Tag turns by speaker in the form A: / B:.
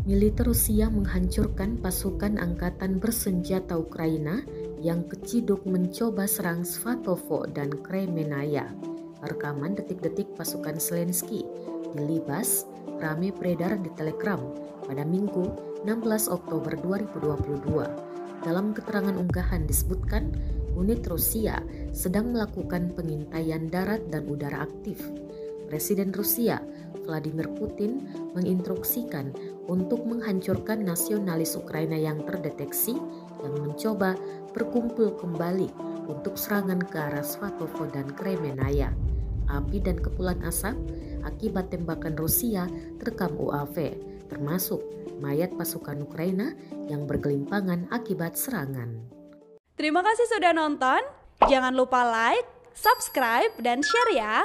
A: Militer Rusia menghancurkan pasukan angkatan bersenjata Ukraina yang keciduk mencoba serang Svatovo dan Kremenaya. Rekaman detik-detik pasukan Zelensky di Libas ramai beredar di Telegram pada Minggu 16 Oktober 2022. Dalam keterangan unggahan disebutkan, unit Rusia sedang melakukan pengintaian darat dan udara aktif. Presiden Rusia Vladimir Putin menginstruksikan untuk menghancurkan nasionalis Ukraina yang terdeteksi yang mencoba berkumpul kembali untuk serangan ke arah Svatovo dan Kremenaya. Api dan kepulan asap akibat tembakan Rusia terekam UAV, termasuk mayat pasukan Ukraina yang bergelimpangan akibat serangan.
B: Terima kasih sudah nonton. Jangan lupa like, subscribe, dan share ya.